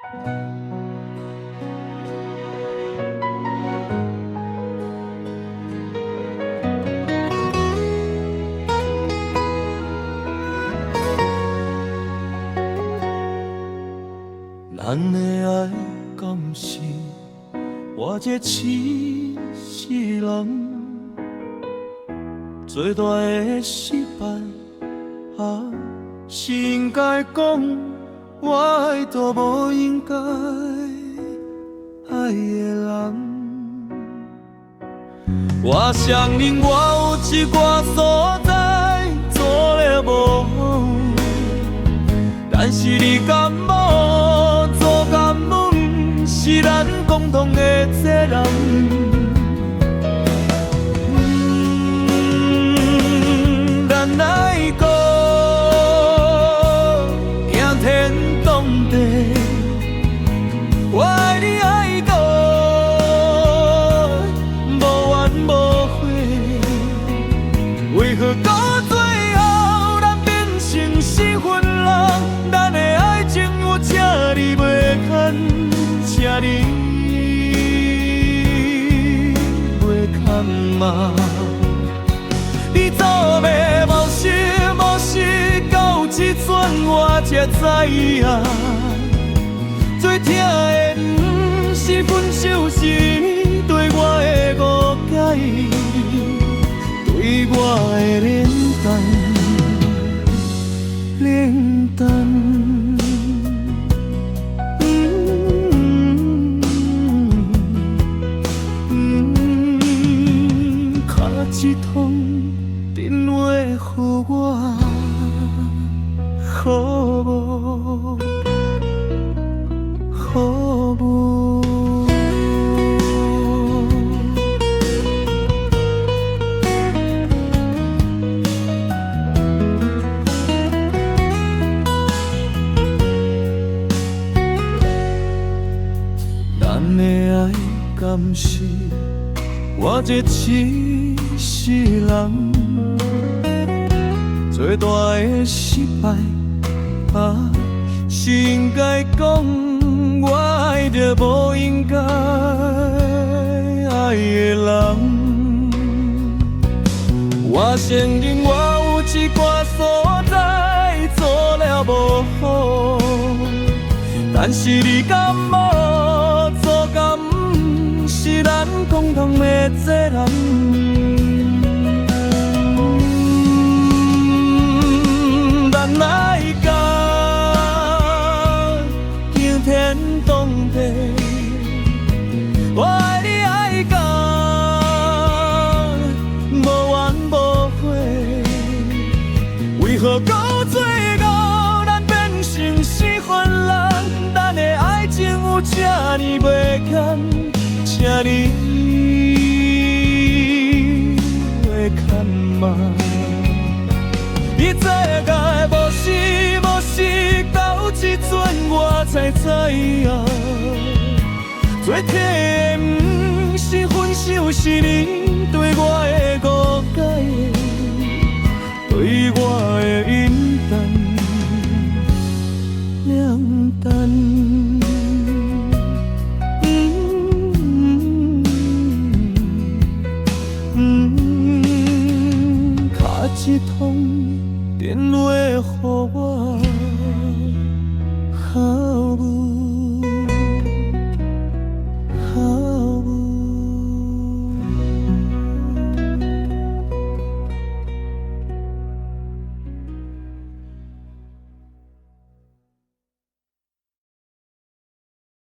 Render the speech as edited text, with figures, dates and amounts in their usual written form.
咱的爱敢是我这痴世人最大的失败？是应该讲我爱都无应该爱的人。我承认我有一寡所在做了无好，但是你敢无？做感恩是咱共同的责任。咱爱过惊天动地，我爱你爱到无怨无悔，为何到最后咱变成失魂人？咱的爱情有这哩袂堪，这哩袂堪吗？你走要无心无息，到这阵我才知影，最痛的不是分手，是你对我的误解，对我的冷淡。一通电话予我，好无？好无？咱的爱敢是我这痴世人最大的失败？是应该讲我爱着无应该爱的人。我承认我有一寡所在做了无好，但是你敢无？做感恩是咱共同的责任。咱爱到惊天动地，我爱你爱到无怨无悔，为何到最后咱变成失魂人？咱的爱情有这呢袂堪，这呢袂堪吗？你知影无时无时，到这阵我才知影，最痛的不是分手，是你对我的误解，对我的冷淡。打一通电话予我，好无？